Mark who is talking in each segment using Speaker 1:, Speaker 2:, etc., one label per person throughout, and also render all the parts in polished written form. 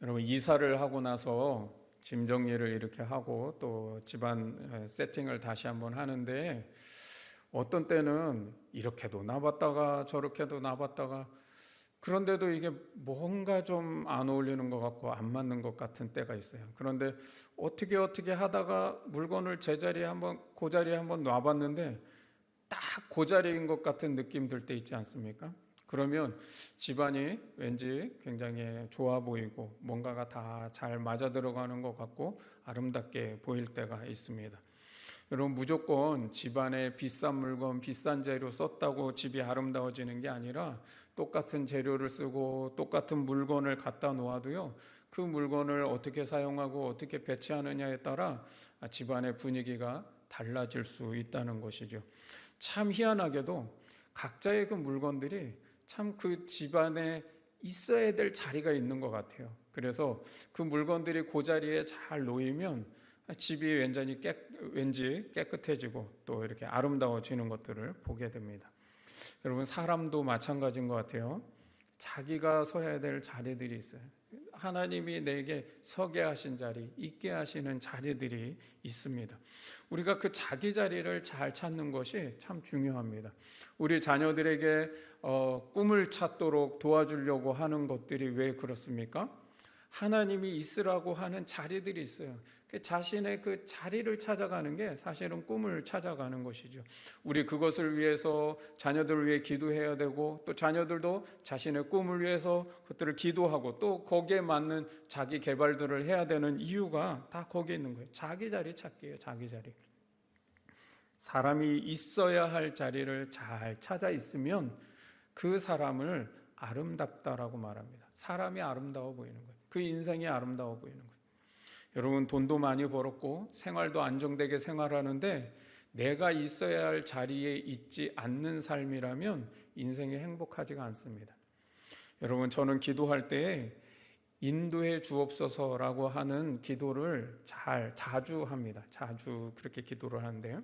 Speaker 1: 여러분, 이사를 하고 나서 짐 정리를 이렇게 하고 또 집안 세팅을 다시 한번 하는데, 어떤 때는 이렇게도 놔봤다가 저렇게도 놔봤다가, 그런데도 이게 뭔가 좀 안 어울리는 것 같고 안 맞는 것 같은 때가 있어요. 그런데 어떻게 하다가 물건을 제자리에 한번, 그 자리에 한번 놔봤는데 딱 그 자리인 것 같은 느낌 들 때 있지 않습니까? 그러면 집안이 왠지 굉장히 좋아 보이고 뭔가가 다 잘 맞아 들어가는 것 같고 아름답게 보일 때가 있습니다. 여러분, 무조건 집안에 비싼 물건, 비싼 재료 썼다고 집이 아름다워지는 게 아니라, 똑같은 재료를 쓰고 똑같은 물건을 갖다 놓아도요, 그 물건을 어떻게 사용하고 어떻게 배치하느냐에 따라 집안의 분위기가 달라질 수 있다는 것이죠. 참 희한하게도 각자의 그 물건들이 참 그 집안에 있어야 될 자리가 있는 것 같아요. 그래서 그 물건들이 그 자리에 잘 놓이면 집이 왠지 깨끗해지고 또 이렇게 아름다워지는 것들을 보게 됩니다. 여러분, 사람도 마찬가지인 것 같아요. 자기가 서야 될 자리들이 있어요. 하나님이 내게 서게 하신 자리, 있게 하시는 자리들이 있습니다. 우리가 그 자기 자리를 잘 찾는 것이 참 중요합니다. 우리 자녀들에게 꿈을 찾도록 도와주려고 하는 것들이 왜 그렇습니까? 하나님이 있으라고 하는 자리들이 있어요. 자신의 그 자리를 찾아가는 게 사실은 꿈을 찾아가는 것이죠. 우리 그것을 위해서 자녀들을 위해 기도해야 되고, 또 자녀들도 자신의 꿈을 위해서 그것들을 기도하고 또 거기에 맞는 자기 개발들을 해야 되는 이유가 다 거기에 있는 거예요. 자기 자리 찾기예요. 자기 자리. 사람이 있어야 할 자리를 잘 찾아 있으면 그 사람을 아름답다라고 말합니다. 사람이 아름다워 보이는 거예요. 그 인생이 아름다워 보이는 거예요. 여러분, 돈도 많이 벌었고 생활도 안정되게 생활하는데 내가 있어야 할 자리에 있지 않는 삶이라면 인생이 행복하지가 않습니다. 여러분, 저는 기도할 때 인도해 주옵소서라고 하는 기도를 자주 합니다. 자주 그렇게 기도를 하는데요,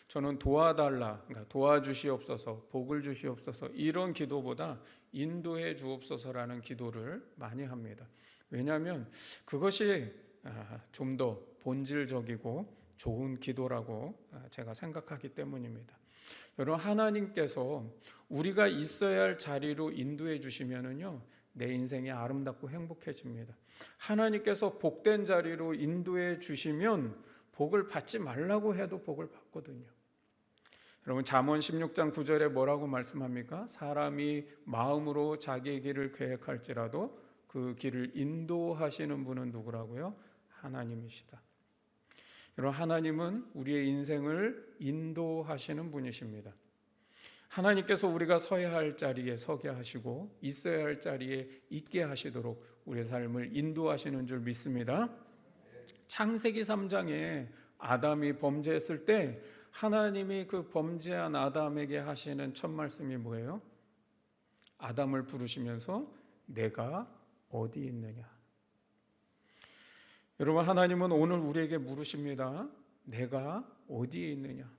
Speaker 1: 저는 도와달라, 그러니까 도와주시옵소서, 복을 주시옵소서, 이런 기도보다 인도해 주옵소서라는 기도를 많이 합니다. 왜냐하면 그것이 좀 더 본질적이고 좋은 기도라고 제가 생각하기 때문입니다. 여러분, 하나님께서 우리가 있어야 할 자리로 인도해 주시면은요, 내 인생이 아름답고 행복해집니다. 하나님께서 복된 자리로 인도해 주시면 복을 받지 말라고 해도 복을 받거든요. 여러분, 잠언 16장 9절에 뭐라고 말씀합니까? 사람이 마음으로 자기의 길을 계획할지라도 그 길을 인도하시는 분은 누구라고요? 하나님이시다. 여러분, 하나님은 우리의 인생을 인도하시는 분이십니다. 하나님께서 우리가 서야 할 자리에 서게 하시고 있어야 할 자리에 있게 하시도록 우리의 삶을 인도하시는 줄 믿습니다. 창세기 3장에 아담이 범죄했을 때 하나님이 그 범죄한 아담에게 하시는 첫 말씀이 뭐예요? 아담을 부르시면서 내가 어디 있느냐. 여러분, 하나님은 오늘 우리에게 물으십니다. 내가 어디에 있느냐?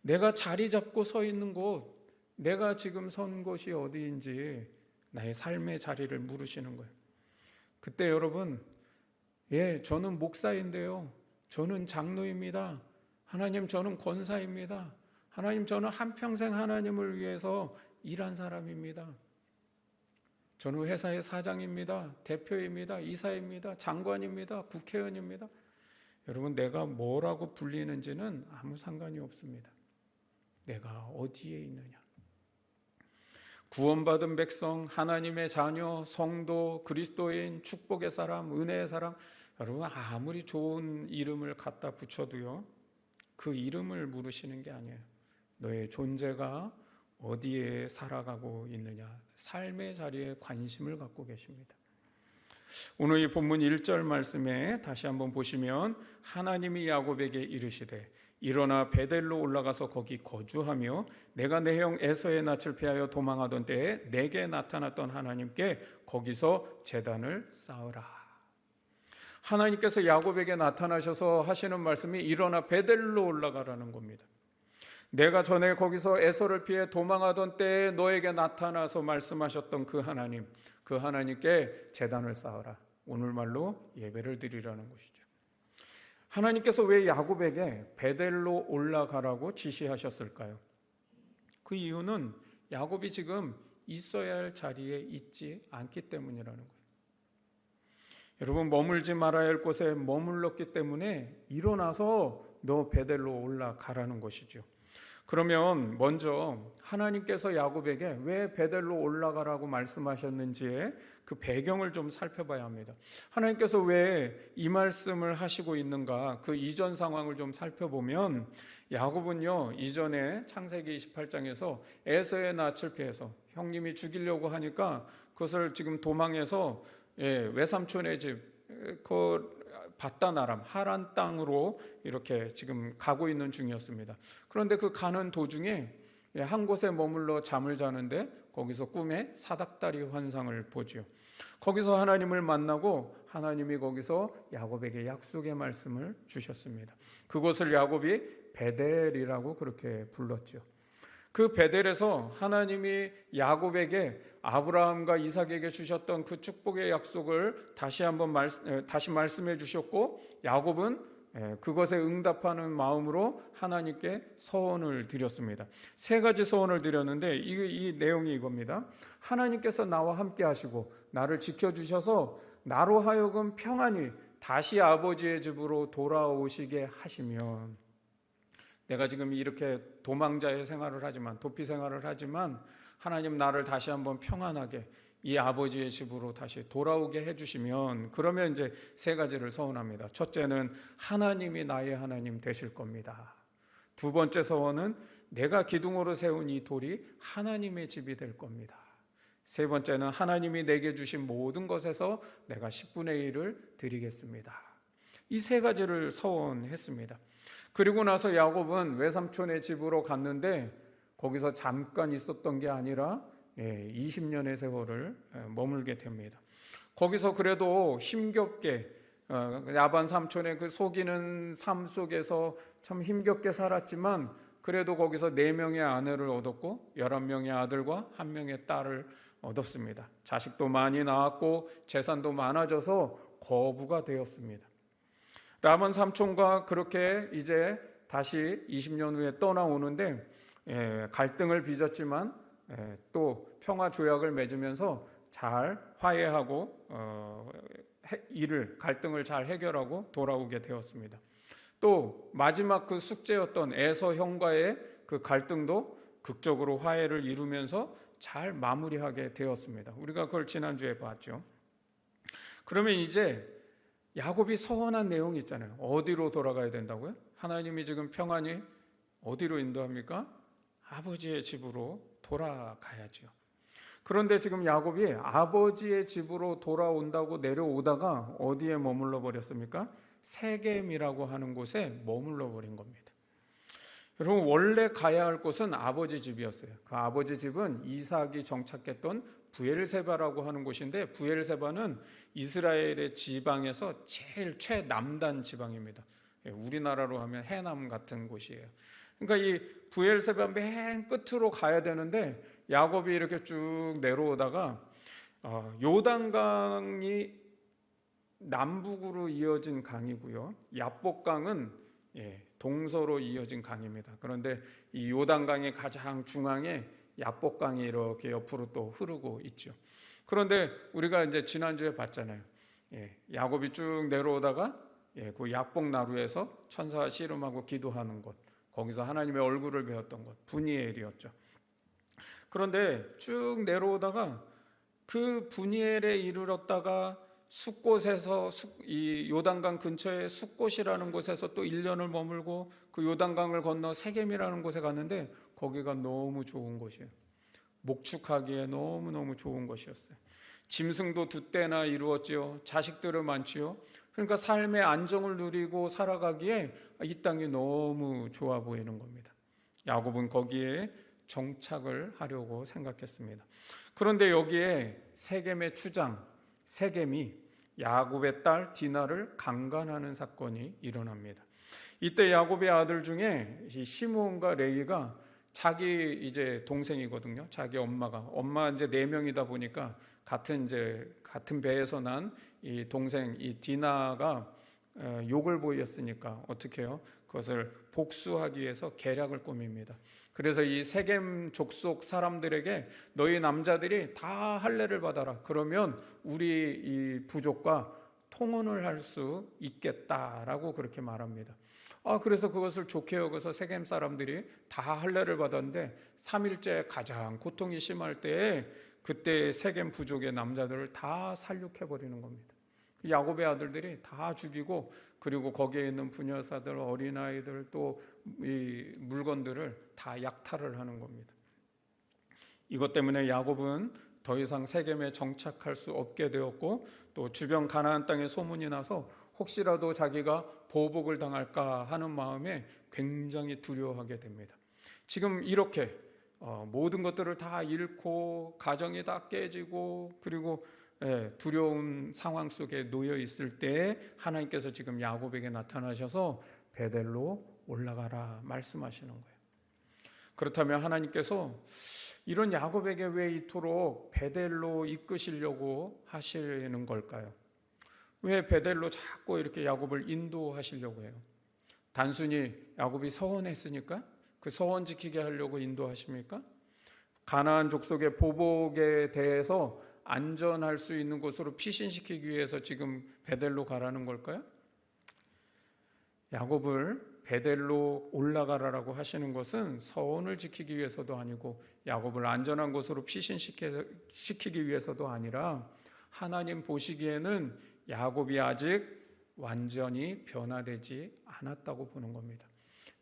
Speaker 1: 내가 자리 잡고 서 있는 곳, 내가 지금 선 곳이 어디인지 나의 삶의 자리를 물으시는 거예요. 그때 여러분, 저는 목사인데요, 저는 장로입니다. 하나님, 저는 권사입니다. 하나님, 저는 한평생 하나님을 위해서 일한 사람입니다. 저는 회사의 사장입니다. 대표입니다. 이사입니다. 장관입니다. 국회의원입니다. 여러분, 내가 뭐라고 불리는지는 아무 상관이 없습니다. 내가 어디에 있느냐. 구원받은 백성, 하나님의 자녀, 성도, 그리스도인, 축복의 사람, 은혜의 사람, 여러분, 아무리 좋은 이름을 갖다 붙여도요, 그 이름을 물으시는 게 아니에요. 너의 존재가 어디에 살아가고 있느냐, 삶의 자리에 관심을 갖고 계십니다. 오늘 이 본문 1절 말씀에 다시 한번 보시면, 하나님이 야곱에게 이르시되 일어나 베델로 올라가서 거기 거주하며 내가 내 형 에서의 낯을 피하여 도망하던 때에 내게 나타났던 하나님께 거기서 제단을 쌓으라. 하나님께서 야곱에게 나타나셔서 하시는 말씀이 일어나 베델로 올라가라는 겁니다. 내가 전에 거기서 에서를 피해 도망하던 때에 너에게 나타나서 말씀하셨던 그 하나님, 그 하나님께 제단을 쌓으라. 오늘말로 예배를 드리라는 것이죠. 하나님께서 왜 야곱에게 베델로 올라가라고 지시하셨을까요? 그 이유는 야곱이 지금 있어야 할 자리에 있지 않기 때문이라는 거예요. 여러분, 머물지 말아야 할 곳에 머물렀기 때문에 일어나서 너 베델로 올라가라는 것이죠. 그러면 먼저 하나님께서 야곱에게 왜 베델로 올라가라고 말씀하셨는지의 그 배경을 좀 살펴봐야 합니다. 하나님께서 왜 이 말씀을 하시고 있는가, 그 이전 상황을 좀 살펴보면 야곱은요, 이전에 창세기 28장에서 에서의 낯을 피해서 형님이 죽이려고 하니까 그것을 지금 도망해서 외삼촌의 집, 그 바단 아람 하란 땅으로 이렇게 지금 가고 있는 중이었습니다. 그런데 그 가는 도중에 한 곳에 머물러 잠을 자는데 거기서 꿈에 사닥다리 환상을 보지요. 거기서 하나님을 만나고 하나님이 거기서 야곱에게 약속의 말씀을 주셨습니다. 그곳을 야곱이 베델이라고 그렇게 불렀죠. 그 베델에서 하나님이 야곱에게 아브라함과 이삭에게 주셨던 그 축복의 약속을 다시 말씀해 주셨고, 야곱은 그것에 응답하는 마음으로 하나님께 서원을 드렸습니다. 세 가지 서원을 드렸는데 이 내용이 이겁니다. 하나님께서 나와 함께 하시고 나를 지켜주셔서 나로 하여금 평안히 다시 아버지의 집으로 돌아오시게 하시면, 내가 지금 이렇게 도망자의 생활을 하지만, 도피 생활을 하지만 하나님 나를 다시 한번 평안하게 이 아버지의 집으로 다시 돌아오게 해주시면, 그러면 이제 세 가지를 서원합니다. 첫째는 하나님이 나의 하나님 되실 겁니다. 두 번째 서원은 내가 기둥으로 세운 이 돌이 하나님의 집이 될 겁니다. 세 번째는 하나님이 내게 주신 모든 것에서 내가 10분의 1을 드리겠습니다. 이 세 가지를 서원했습니다. 그리고 나서 야곱은 외삼촌의 집으로 갔는데 거기서 잠깐 있었던 게 아니라 20년의 세월을 머물게 됩니다. 거기서 그래도 힘겹게 야반 삼촌의 그 속이는 삶 속에서 참 힘겹게 살았지만, 그래도 거기서 4명의 아내를 얻었고 11명의 아들과 1명의 딸을 얻었습니다. 자식도 많이 낳았고 재산도 많아져서 거부가 되었습니다. 라반 삼촌과 그렇게 이제 다시 20년 후에 떠나오는데 갈등을 빚었지만 또 평화 조약을 맺으면서 잘 화해하고 갈등을 잘 해결하고 돌아오게 되었습니다. 또 마지막 그 숙제였던 에서 형과의 그 갈등도 극적으로 화해를 이루면서 잘 마무리하게 되었습니다. 우리가 그걸 지난주에 봤죠. 그러면 이제 야곱이 서원한 내용이 있잖아요. 어디로 돌아가야 된다고요? 하나님이 지금 평안히 어디로 인도합니까? 아버지의 집으로 돌아가야죠. 그런데 지금 야곱이 아버지의 집으로 돌아온다고 내려오다가 어디에 머물러 버렸습니까? 세겜이라고 하는 곳에 머물러 버린 겁니다. 여러분, 원래 가야 할 곳은 아버지 집이었어요. 그 아버지 집은 이삭이 정착했던 부엘세바라고 하는 곳인데, 부엘세바는 이스라엘의 지방에서 제일 최남단 지방입니다. 우리나라로 하면 해남 같은 곳이에요. 그러니까 이 부엘세바 맨 끝으로 가야 되는데 야곱이 이렇게 쭉 내려오다가 요단강이 남북으로 이어진 강이고요, 야복강은 동서로 이어진 강입니다. 그런데 이 요단강의 가장 중앙에 야복강이 이렇게 옆으로 또 흐르고 있죠. 그런데 우리가 이제 지난주에 봤잖아요. 야곱이 쭉 내려오다가 그 야복나루에서 천사와 씨름하고 기도하는 곳, 거기서 하나님의 얼굴을 배웠던 곳, 브니엘이었죠. 그런데 쭉 내려오다가 그 브니엘에 이르렀다가 숫곳에서 이 요단강 근처에 숫곳이라는 곳에서 또 1년을 머물고 그 요단강을 건너 세겜이라는 곳에 갔는데 거기가 너무 좋은 곳이에요. 목축하기에 너무너무 좋은 곳이었어요. 짐승도 2떼나 이루었지요. 자식들은 많지요. 그러니까 삶의 안정을 누리고 살아가기에 이 땅이 너무 좋아 보이는 겁니다. 야곱은 거기에 정착을 하려고 생각했습니다. 그런데 여기에 세겜의 추장 세겜이 야곱의 딸 디나를 강간하는 사건이 일어납니다. 이때 야곱의 아들 중에 시므온과 레위가 자기 이제 동생이거든요. 자기 엄마 이제 4명이다 보니까 같은 배에서 난 이 동생 이 디나가 욕을 보였으니까 어떻게 해요? 그것을 복수하기 위해서 계략을 꾸밉니다. 그래서 이 세겜 족속 사람들에게 너희 남자들이 다 할례를 받아라. 그러면 우리 이 부족과 통혼을 할 수 있겠다라고 그렇게 말합니다. 그래서 그것을 좋게 여겨서 세겜 사람들이 다 할례를 받았는데 3일째 가장 고통이 심할 때에 그때 세겜 부족의 남자들을 다 살육해버리는 겁니다. 야곱의 아들들이 다 죽이고 그리고 거기에 있는 부녀사들, 어린아이들 또 이 물건들을 다 약탈을 하는 겁니다. 이것 때문에 야곱은 더 이상 세겜에 정착할 수 없게 되었고 또 주변 가나안 땅에 소문이 나서 혹시라도 자기가 보복을 당할까 하는 마음에 굉장히 두려워하게 됩니다. 지금 이렇게 모든 것들을 다 잃고 가정이 다 깨지고 그리고 두려운 상황 속에 놓여 있을 때 하나님께서 지금 야곱에게 나타나셔서 베델로 올라가라 말씀하시는 거예요. 그렇다면 하나님께서 이런 야곱에게 왜 이토록 베델로 이끄시려고 하시는 걸까요? 왜 베델로 자꾸 이렇게 야곱을 인도하시려고 해요? 단순히 야곱이 서원했으니까 그 서원 지키게 하려고 인도하십니까? 가나안 족속의 보복에 대해서 안전할 수 있는 곳으로 피신시키기 위해서 지금 베델로 가라는 걸까요? 야곱을 베델로 올라가라라고 하시는 것은 서원을 지키기 위해서도 아니고 야곱을 안전한 곳으로 피신시키기 위해서도 아니라 하나님 보시기에는 야곱이 아직 완전히 변화되지 않았다고 보는 겁니다.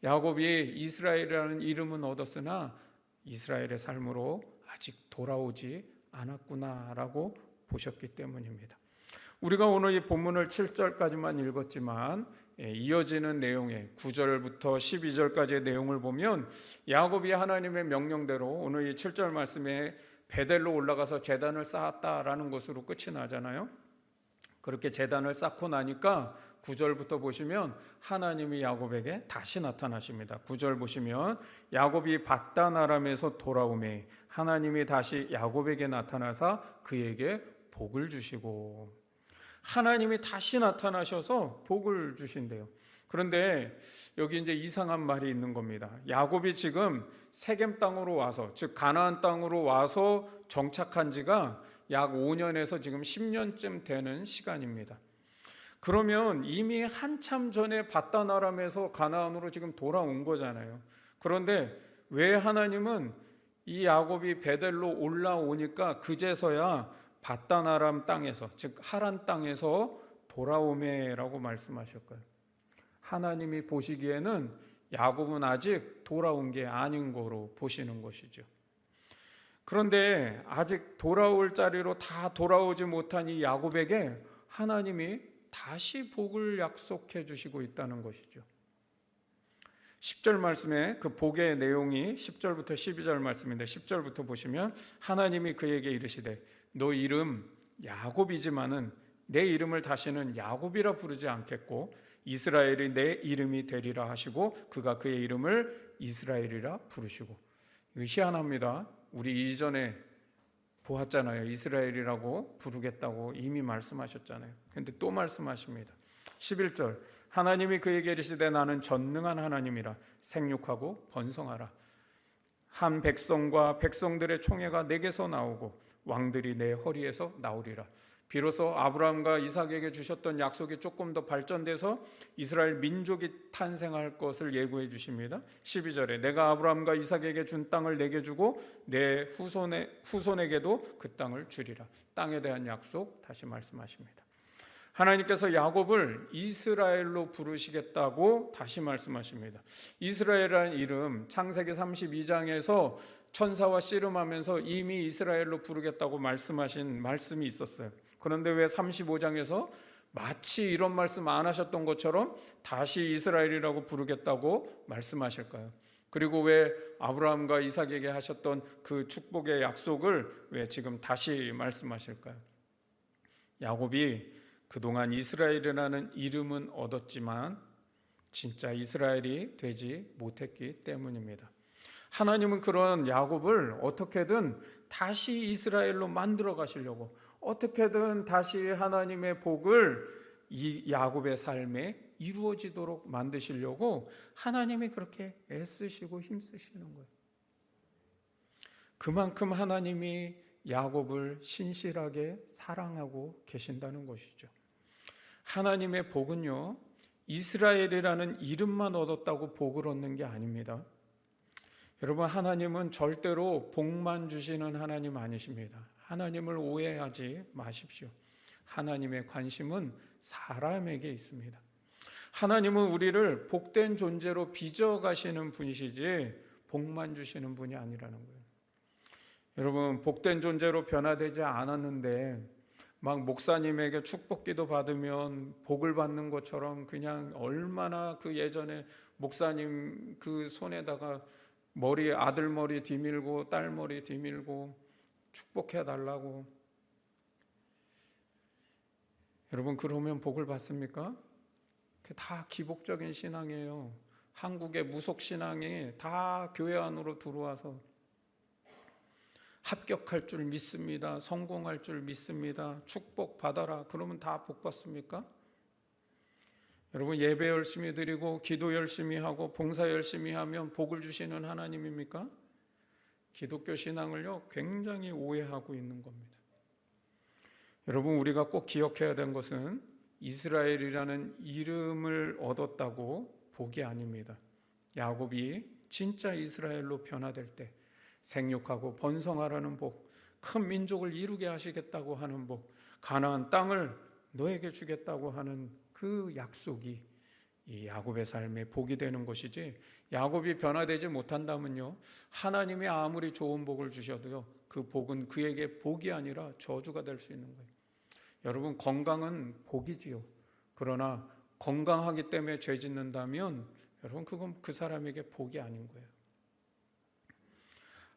Speaker 1: 야곱이 이스라엘이라는 이름은 얻었으나 이스라엘의 삶으로 아직 돌아오지 않았구나라고 보셨기 때문입니다. 우리가 오늘 이 본문을 7절까지만 읽었지만 이어지는 내용의 9절부터 12절까지의 내용을 보면 야곱이 하나님의 명령대로 오늘 이 7절 말씀에 베델로 올라가서 제단을 쌓았다라는 것으로 끝이 나잖아요. 그렇게 제단을 쌓고 나니까 9절부터 보시면 하나님이 야곱에게 다시 나타나십니다. 9절 보시면 야곱이 밧단 아람에서 돌아오매 하나님이 다시 야곱에게 나타나사 그에게 복을 주시고, 하나님이 다시 나타나셔서 복을 주신대요. 그런데 여기 이제 이상한 말이 있는 겁니다. 야곱이 지금 세겜 땅으로 와서, 즉 가나안 땅으로 와서 정착한 지가 약 5년에서 지금 10년쯤 되는 시간입니다. 그러면 이미 한참 전에 밧단 아람에서 가나안으로 지금 돌아온 거잖아요. 그런데 왜 하나님은 이 야곱이 베델로 올라오니까 그제서야 밧단 아람 땅에서, 즉 하란 땅에서 돌아오매라고 말씀하실까요? 하나님이 보시기에는 야곱은 아직 돌아온 게 아닌 거로 보시는 것이죠. 그런데 아직 돌아올 자리로 다 돌아오지 못한 이 야곱에게 하나님이 다시 복을 약속해 주시고 있다는 것이죠. 10절 말씀에 그 복의 내용이 10절부터 12절 말씀인데 10절부터 보시면 하나님이 그에게 이르시되 너 이름 야곱이지만은 내 이름을 다시는 야곱이라 부르지 않겠고 이스라엘이 내 이름이 되리라 하시고 그가 그의 이름을 이스라엘이라 부르시고. 이거 희한합니다. 우리 이전에 보았잖아요. 이스라엘이라고 부르겠다고 이미 말씀하셨잖아요. 그런데 또 말씀하십니다. 11절 하나님이 그에게 이르시되 나는 전능한 하나님이라 생육하고 번성하라. 한 백성과 백성들의 총회가 내게서 나오고 왕들이 내 허리에서 나오리라. 비로소 아브라함과 이삭에게 주셨던 약속이 조금 더 발전돼서 이스라엘 민족이 탄생할 것을 예고해 주십니다. 12절에 내가 아브라함과 이삭에게 준 땅을 내게 주고 내 후손에게도 그 땅을 주리라. 땅에 대한 약속 다시 말씀하십니다. 하나님께서 야곱을 이스라엘로 부르시겠다고 다시 말씀하십니다. 이스라엘이라는 이름 창세기 32장에서 천사와 씨름하면서 이미 이스라엘로 부르겠다고 말씀하신 말씀이 있었어요. 그런데 왜 35장에서 마치 이런 말씀 안 하셨던 것처럼 다시 이스라엘이라고 부르겠다고 말씀하실까요? 그리고 왜 아브라함과 이삭에게 하셨던 그 축복의 약속을 왜 지금 다시 말씀하실까요? 야곱이 그동안 이스라엘이라는 이름은 얻었지만 진짜 이스라엘이 되지 못했기 때문입니다. 하나님은 그런 야곱을 어떻게든 다시 이스라엘로 만들어 가시려고, 어떻게든 다시 하나님의 복을 이 야곱의 삶에 이루어지도록 만드시려고 하나님이 그렇게 애쓰시고 힘쓰시는 거예요. 그만큼 하나님이 야곱을 신실하게 사랑하고 계신다는 것이죠. 하나님의 복은요, 이스라엘이라는 이름만 얻었다고 복을 얻는 게 아닙니다. 여러분, 하나님은 절대로 복만 주시는 하나님 아니십니다. 하나님을 오해하지 마십시오. 하나님의 관심은 사람에게 있습니다. 하나님은 우리를 복된 존재로 빚어가시는 분이시지 복만 주시는 분이 아니라는 거예요. 여러분, 복된 존재로 변화되지 않았는데 막 목사님에게 축복기도 받으면 복을 받는 것처럼 그냥 얼마나 그 예전에 목사님 그 손에다가 머리, 아들 머리 뒤밀고 딸 머리 뒤밀고 축복해 달라고. 여러분, 그러면 복을 받습니까? 다 기복적인 신앙이에요. 한국의 무속신앙이 다 교회 안으로 들어와서 합격할 줄 믿습니다. 성공할 줄 믿습니다. 축복 받아라. 그러면 다 복 받습니까? 여러분, 예배 열심히 드리고 기도 열심히 하고 봉사 열심히 하면 복을 주시는 하나님입니까? 기독교 신앙을요, 굉장히 오해하고 있는 겁니다. 여러분, 우리가 꼭 기억해야 된 것은 이스라엘이라는 이름을 얻었다고 복이 아닙니다. 야곱이 진짜 이스라엘로 변화될 때 생육하고 번성하라는 복, 큰 민족을 이루게 하시겠다고 하는 복, 가나안 땅을 너에게 주겠다고 하는 그 약속이 이 야곱의 삶에 복이 되는 것이지, 야곱이 변화되지 못한다면요, 하나님이 아무리 좋은 복을 주셔도요, 그 복은 그에게 복이 아니라 저주가 될 수 있는 거예요. 여러분, 건강은 복이지요. 그러나 건강하기 때문에 죄 짓는다면 여러분, 그건 그 사람에게 복이 아닌 거예요.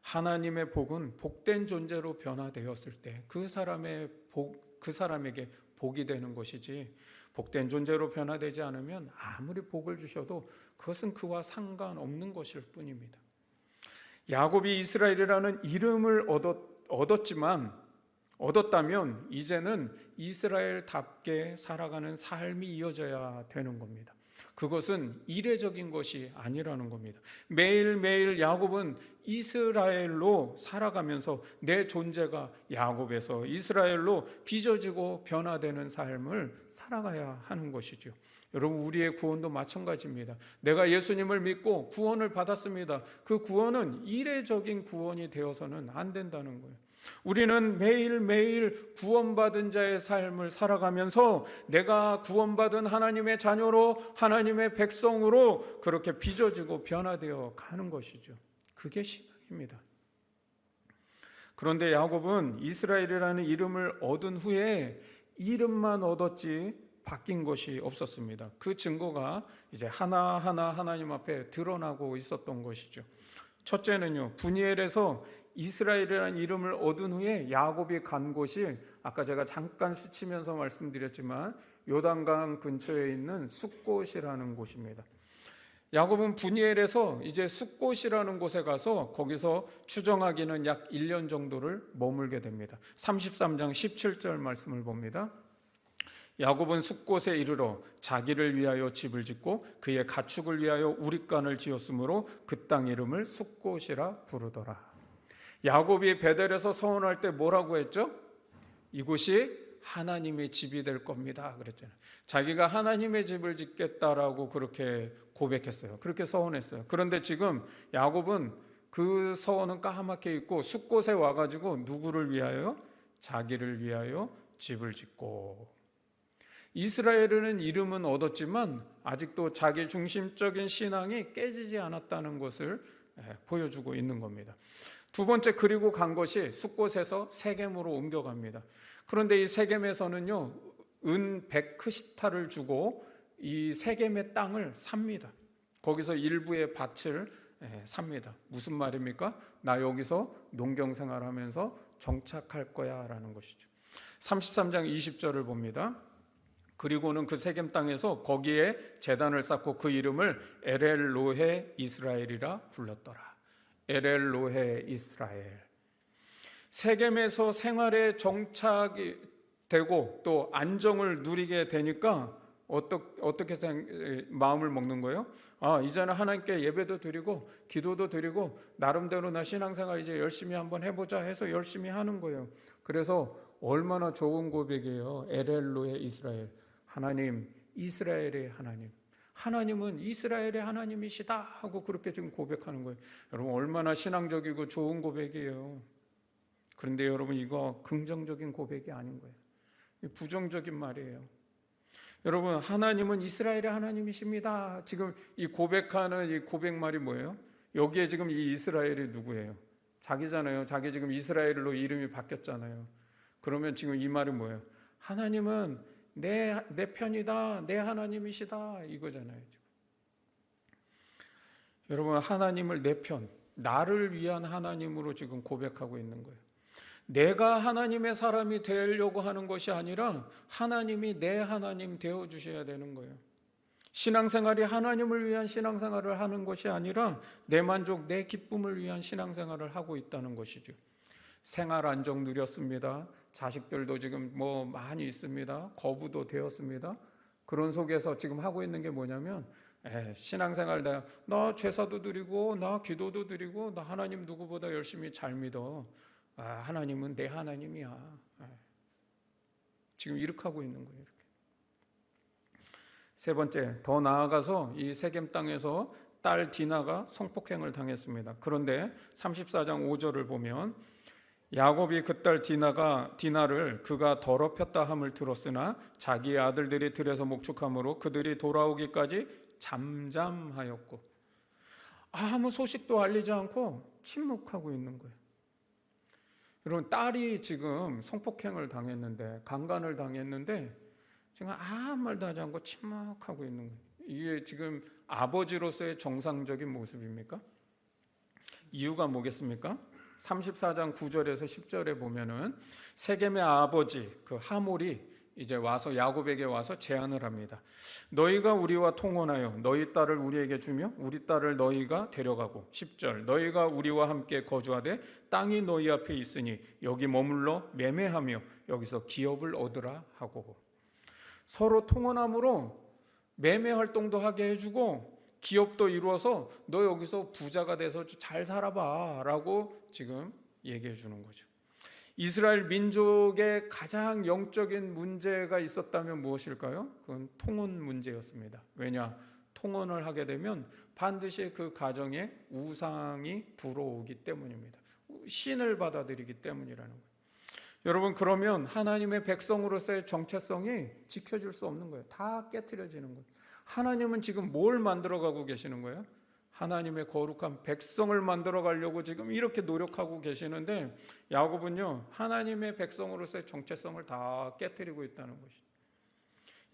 Speaker 1: 하나님의 복은 복된 존재로 변화되었을 때 그 사람에게 복이 되는 것이지, 복된 존재로 변화되지 않으면 아무리 복을 주셔도 그것은 그와 상관없는 것일 뿐입니다. 야곱이 이스라엘이라는 이름을 얻었다면 이제는 이스라엘답게 살아가는 삶이 이어져야 되는 겁니다. 그것은 이례적인 것이 아니라는 겁니다. 매일매일 야곱은 이스라엘로 살아가면서 내 존재가 야곱에서 이스라엘로 빚어지고 변화되는 삶을 살아가야 하는 것이죠. 여러분, 우리의 구원도 마찬가지입니다. 내가 예수님을 믿고 구원을 받았습니다. 그 구원은 이례적인 구원이 되어서는 안 된다는 거예요. 우리는 매일매일 구원받은 자의 삶을 살아가면서 내가 구원받은 하나님의 자녀로, 하나님의 백성으로 그렇게 빚어지고 변화되어 가는 것이죠. 그게 신앙입니다. 그런데 야곱은 이스라엘이라는 이름을 얻은 후에 이름만 얻었지 바뀐 것이 없었습니다. 그 증거가 이제 하나하나 하나님 앞에 드러나고 있었던 것이죠. 첫째는요, 분이엘에서 이스라엘이라는 이름을 얻은 후에 야곱이 간 곳이 아까 제가 잠깐 스치면서 말씀드렸지만 요단강 근처에 있는 숫곳이라는 곳입니다. 야곱은 분이엘에서 이제 숫곳이라는 곳에 가서 거기서 추정하기는 약 1년 정도를 머물게 됩니다. 33장 17절 말씀을 봅니다. 야곱은 숫곳에 이르러 자기를 위하여 집을 짓고 그의 가축을 위하여 우릿간을 지었으므로 그 땅 이름을 숫곳이라 부르더라. 야곱이 베델에서 서원할 때 뭐라고 했죠? 이곳이 하나님의 집이 될 겁니다 그랬잖아요. 자기가 하나님의 집을 짓겠다라고 그렇게 고백했어요. 그렇게 서원했어요. 그런데 지금 야곱은 그 서원은 까맣게 있고 숫곳에 와가지고 누구를 위하여? 자기를 위하여 집을 짓고. 이스라엘은 이름은 얻었지만 아직도 자기 중심적인 신앙이 깨지지 않았다는 것을 보여주고 있는 겁니다. 두 번째, 그리고 간 것이 숫곳에서 세겜으로 옮겨갑니다. 그런데 이 세겜에서는요, 은 100크시타를 주고 이 세겜의 땅을 삽니다. 거기서 일부의 밭을 삽니다. 무슨 말입니까? 나 여기서 농경생활하면서 정착할 거야 라는 것이죠. 33장 20절을 봅니다. 그리고는 그 세겜 땅에서 거기에 제단을 쌓고 그 이름을 엘엘로헤 이스라엘이라 불렀더라. 엘엘로헤 이스라엘. 세겜에서 생활에 정착이 되고 또 안정을 누리게 되니까 어떻게 마음을 먹는 거예요? 이제는 하나님께 예배도 드리고 기도도 드리고 나름대로 나 신앙생활 이제 열심히 한번 해보자 해서 열심히 하는 거예요. 그래서 얼마나 좋은 고백이에요. 엘엘로헤 이스라엘. 하나님, 이스라엘의 하나님. 하나님은 이스라엘의 하나님이시다 하고 그렇게 지금 고백하는 거예요. 여러분 얼마나 신앙적이고 좋은 고백이에요. 그런데 여러분 이거 긍정적인 고백이 아닌 거예요. 부정적인 말이에요. 여러분 하나님은 이스라엘의 하나님이십니다. 지금 이 고백하는 이 고백말이 뭐예요? 여기에 지금 이 이스라엘이 누구예요? 자기잖아요. 자기 지금 이스라엘로 이름이 바뀌었잖아요. 그러면 지금 이 말은 뭐예요? 하나님은 내 편이다. 내 하나님이시다. 이거잖아요. 여러분 하나님을 내 편, 나를 위한 하나님으로 지금 고백하고 있는 거예요. 내가 하나님의 사람이 되려고 하는 것이 아니라 하나님이 내 하나님 되어주셔야 되는 거예요. 신앙생활이 하나님을 위한 신앙생활을 하는 것이 아니라 내 만족, 내 기쁨을 위한 신앙생활을 하고 있다는 것이죠. 생활 안정 누렸습니다. 자식들도 지금 뭐 많이 있습니다. 거부도 되었습니다. 그런 속에서 지금 하고 있는 게 뭐냐면 신앙생활 나 제사도 드리고 나 기도도 드리고 나 하나님 누구보다 열심히 잘 믿어. 하나님은 내 하나님이야. 지금 이렇게 하고 있는 거예요. 이렇게. 세 번째, 더 나아가서 이 세겜 땅에서 딸 디나가 성폭행을 당했습니다. 그런데 34장 5절을 보면 야곱이 그 딸 디나를 그가 더럽혔다 함을 들었으나 자기의 아들들이 들에서 목축함으로 그들이 돌아오기까지 잠잠하였고 아무 소식도 알리지 않고 침묵하고 있는 거예요. 여러분 딸이 지금 성폭행을 당했는데 강간을 당했는데 지금 아무 말도 하지 않고 침묵하고 있는 거예요. 이게 지금 아버지로서의 정상적인 모습입니까? 이유가 뭐겠습니까? 34장 9절에서 10절에 보면은 세겜의 아버지 그 하몰이 이제 와서 야곱에게 와서 제안을 합니다. 너희가 우리와 통혼하여 너희 딸을 우리에게 주며 우리 딸을 너희가 데려가고 10절 너희가 우리와 함께 거주하되 땅이 너희 앞에 있으니 여기 머물러 매매하며 여기서 기업을 얻으라 하고 서로 통혼함으로 매매 활동도 하게 해주고 기업도 이루어서 너 여기서 부자가 돼서 잘 살아봐 라고 지금 얘기해 주는 거죠. 이스라엘 민족의 가장 영적인 문제가 있었다면 무엇일까요? 그건 통혼 문제였습니다. 왜냐? 통혼을 하게 되면 반드시 그 가정에 우상이 들어오기 때문입니다. 신을 받아들이기 때문이라는 거예요. 여러분 그러면 하나님의 백성으로서의 정체성이 지켜질 수 없는 거예요. 다 깨트려지는 거예요. 하나님은 지금 뭘 만들어가고 계시는 거예요? 하나님의 거룩한 백성을 만들어 가려고 지금 이렇게 노력하고 계시는데 야곱은요 하나님의 백성으로서의 정체성을 다 깨트리고 있다는 것이죠.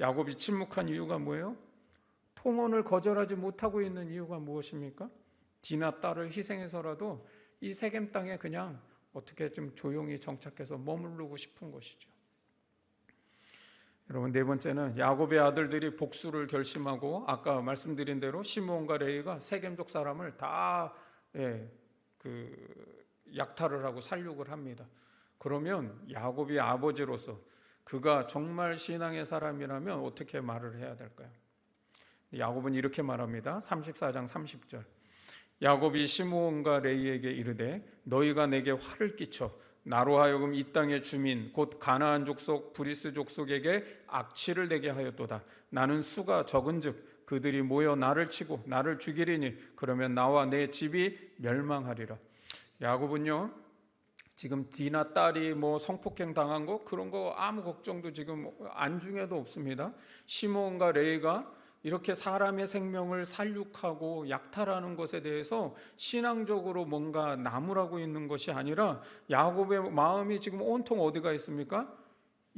Speaker 1: 야곱이 침묵한 이유가 뭐예요? 통혼을 거절하지 못하고 있는 이유가 무엇입니까? 디나 딸을 희생해서라도 이 세겜 땅에 그냥 어떻게 좀 조용히 정착해서 머무르고 싶은 것이죠. 여러분 네 번째는 야곱의 아들들이 복수를 결심하고 아까 말씀드린 대로 시므온과 레위가 세겜족 사람을 다 약탈을 하고 살육을 합니다. 그러면 야곱이 아버지로서 그가 정말 신앙의 사람이라면 어떻게 말을 해야 될까요? 야곱은 이렇게 말합니다. 34장 30절 야곱이 시므온과 레위에게 이르되 너희가 내게 화를 끼쳐 나로 하여금 이 땅의 주민 곧 가나안 족속 브리스 족속에게 악취를 내게 하였도다. 나는 수가 적은즉 그들이 모여 나를 치고 나를 죽이리니 그러면 나와 내 집이 멸망하리라. 야곱은요 지금 디나 딸이 뭐 성폭행 당한 거 그런 거 아무 걱정도 지금 안중에도 없습니다. 시므온과 레위가 이렇게 사람의 생명을 살육하고 약탈하는 것에 대해서 신앙적으로 뭔가 나무라고 있는 것이 아니라 야곱의 마음이 지금 온통 어디가 있습니까?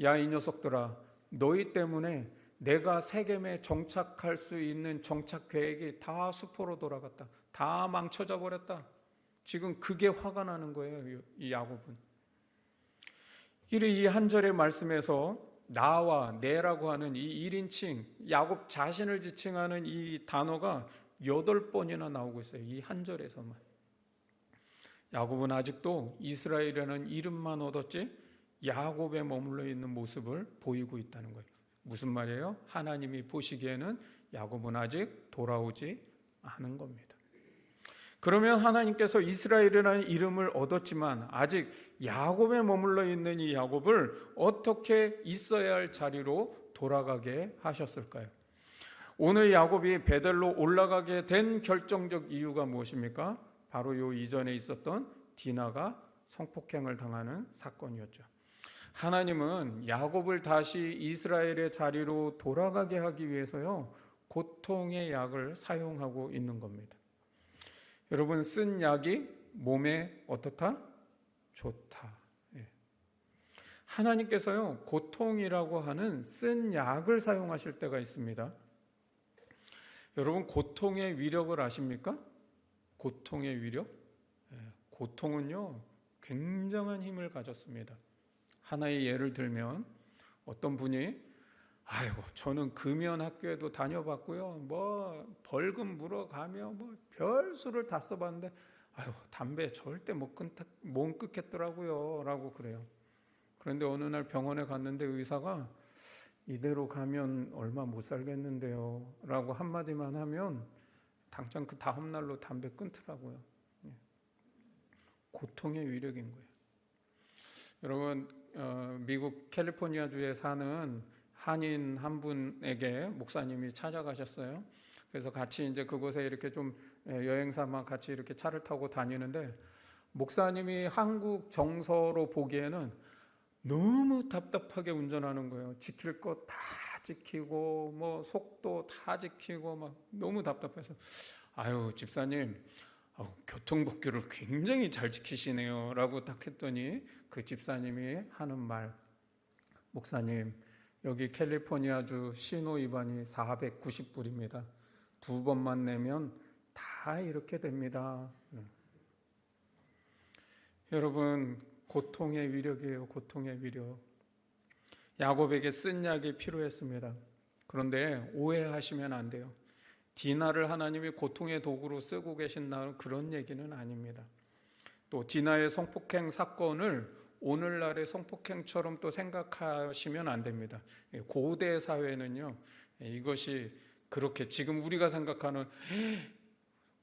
Speaker 1: 야, 이 녀석들아, 너희 때문에 내가 세겜에 정착할 수 있는 정착 계획이 다 수포로 돌아갔다. 다 망쳐져 버렸다. 지금 그게 화가 나는 거예요, 이 야곱은. 이 한 절의 말씀에서 나와 내라고 하는 이 1인칭 야곱 자신을 지칭하는 이 단어가 8번이나 나오고 있어요. 이 한 절에서만. 야곱은 아직도 이스라엘이라는 이름만 얻었지 야곱에 머물러 있는 모습을 보이고 있다는 거예요. 무슨 말이에요? 하나님이 보시기에는 야곱은 아직 돌아오지 않은 겁니다. 그러면 하나님께서 이스라엘이라는 이름을 얻었지만 아직 야곱에 머물러 있는 이 야곱을 어떻게 있어야 할 자리로 돌아가게 하셨을까요? 오늘 야곱이 베델로 올라가게 된 결정적 이유가 무엇입니까? 바로 요 이전에 있었던 디나가 성폭행을 당하는 사건이었죠. 하나님은 야곱을 다시 이스라엘의 자리로 돌아가게 하기 위해서요, 고통의 약을 사용하고 있는 겁니다. 여러분, 쓴 약이 몸에 어떻다? 좋다. 예. 하나님께서요, 고통이라고 하는 쓴 약을 사용하실 때가 있습니다. 여러분, 고통의 위력을 아십니까? 고통의 위력? 예. 고통은요, 굉장한 힘을 가졌습니다. 하나의 예를 들면 어떤 분이 아이고 저는 금연 학교에도 다녀봤고요, 뭐 벌금 물어가며 뭐 별수를 다 써봤는데 아이고 담배 절대 못 끊겠더라고요 라고 그래요. 그런데 어느 날 병원에 갔는데 의사가 이대로 가면 얼마 못 살겠는데요 라고 한마디만 하면 당장 그 다음 날로 담배 끊더라고요. 고통의 위력인 거예요. 여러분, 미국 캘리포니아주에 사는 한인 한 분에게 목사님이 찾아가셨어요. 그래서 같이 이제 그곳에 이렇게 좀 여행 삼아 같이 이렇게 차를 타고 다니는데 목사님이 한국 정서로 보기에는 너무 답답하게 운전하는 거예요. 지킬 거 다 지키고 뭐 속도 다 지키고 막 너무 답답해서 아유 집사님 교통법규를 굉장히 잘 지키시네요 라고 딱 했더니 그 집사님이 하는 말, 목사님 여기 캘리포니아주 신호 위반이 490불입니다. 2번만 내면 다 이렇게 됩니다. 여러분, 고통의 위력이에요. 고통의 위력. 야곱에게 쓴 약이 필요했습니다. 그런데 오해하시면 안 돼요. 디나를 하나님이 고통의 도구로 쓰고 계신다는 그런 얘기는 아닙니다. 또 디나의 성폭행 사건을 오늘날의 성폭행처럼 또 생각하시면 안 됩니다. 고대 사회는요, 이것이 그렇게 지금 우리가 생각하는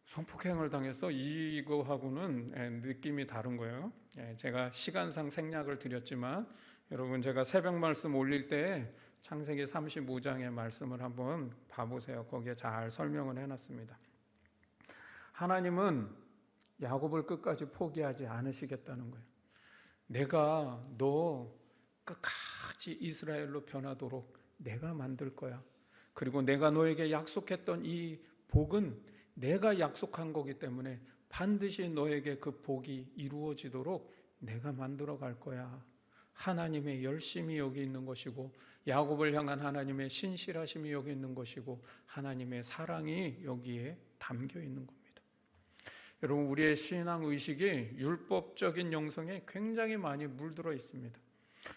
Speaker 1: 성폭행을 당해서 이거하고는 느낌이 다른 거예요. 제가 시간상 생략을 드렸지만 여러분 제가 새벽 말씀 올릴 때 창세기 35장의 말씀을 한번 봐보세요. 거기에 잘 설명을 해놨습니다. 하나님은 야곱을 끝까지 포기하지 않으시겠다는 거예요. 내가 너 끝까지 이스라엘로 변하도록 내가 만들 거야. 그리고 내가 너에게 약속했던 이 복은 내가 약속한 거기 때문에 반드시 너에게 그 복이 이루어지도록 내가 만들어 갈 거야. 하나님의 열심이 여기 있는 것이고 야곱을 향한 하나님의 신실하심이 여기 있는 것이고 하나님의 사랑이 여기에 담겨 있는 겁니다. 여러분, 우리의 신앙의식이 율법적인 영성에 굉장히 많이 물들어 있습니다.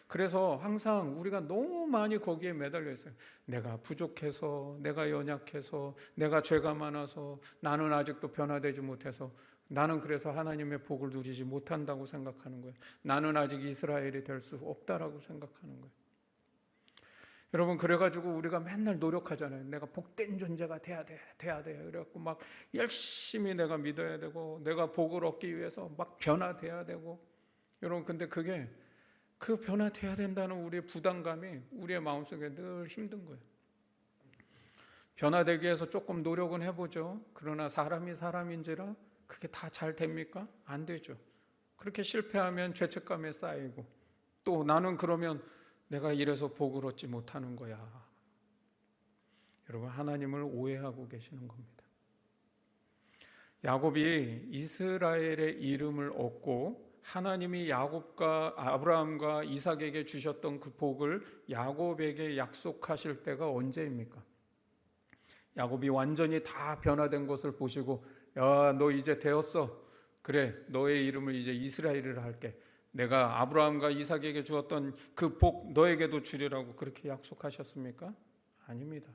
Speaker 1: 그래서 항상 우리가 너무 많이 거기에 매달려 있어요. 내가 부족해서, 내가 연약해서, 내가 죄가 많아서, 나는 아직도 변화되지 못해서, 나는 그래서 하나님의 복을 누리지 못한다고 생각하는 거예요. 나는 아직 이스라엘이 될 수 없다라고 생각하는 거예요. 여러분, 그래가지고 우리가 맨날 노력하잖아요. 내가 복된 존재가 돼야 돼. 그래갖고 막 열심히 내가 믿어야 되고, 내가 복을 얻기 위해서 막 변화돼야 되고. 여러분, 근데 그게 그 변화돼야 된다는 우리의 부담감이 우리의 마음속에 늘 힘든 거예요. 변화되기 위해서 조금 노력은 해보죠. 그러나 사람이 사람인지라 그렇게 다 잘 됩니까? 안 되죠. 그렇게 실패하면 죄책감에 쌓이고 또 나는 그러면 내가 이래서 복을 얻지 못하는 거야. 여러분, 하나님을 오해하고 계시는 겁니다. 야곱이 이스라엘의 이름을 얻고 하나님이 야곱과 아브라함과 이삭에게 주셨던 그 복을 야곱에게 약속하실 때가 언제입니까? 야곱이 완전히 다 변화된 것을 보시고 야, 너 이제 되었어. 그래, 너의 이름을 이제 이스라엘이라 할게. 내가 아브라함과 이삭에게 주었던 그 복 너에게도 주리라고 그렇게 약속하셨습니까? 아닙니다.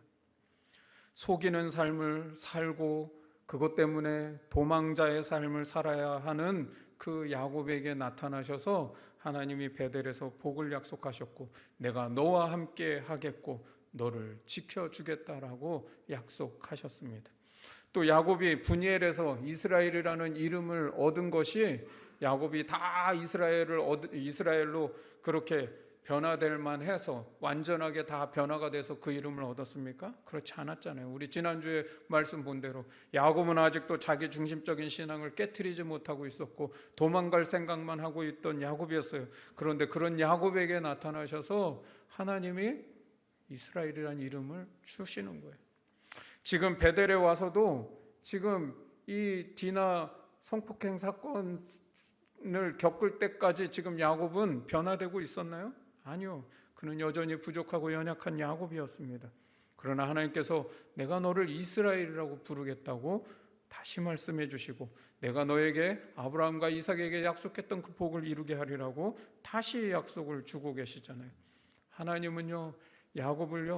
Speaker 1: 속이는 삶을 살고 그것 때문에 도망자의 삶을 살아야 하는 그 야곱에게 나타나셔서 하나님이 베델에서 복을 약속하셨고 내가 너와 함께 하겠고 너를 지켜주겠다라고 약속하셨습니다. 또 야곱이 분이엘에서 이스라엘이라는 이름을 얻은 것이 야곱이 다 이스라엘로 그렇게 변화될 만해서 완전하게 다 변화가 돼서 그 이름을 얻었습니까? 그렇지 않았잖아요. 우리 지난주에 말씀 본 대로 야곱은 아직도 자기 중심적인 신앙을 깨트리지 못하고 있었고 도망갈 생각만 하고 있던 야곱이었어요. 그런데 그런 야곱에게 나타나셔서 하나님이 이스라엘이라는 이름을 주시는 거예요. 지금 베델에 와서도 지금 이 디나 성폭행 사건을 겪을 때까지 지금 야곱은 변화되고 있었나요? 아니요. 그는 여전히 부족하고 연약한 야곱이었습니다. 그러나 하나님께서 내가 너를 이스라엘이라고 부르겠다고 다시 말씀해 주시고 내가 너에게 아브라함과 이삭에게 약속했던 그 복을 이루게 하리라고 다시 약속을 주고 계시잖아요. 하나님은요, 야곱이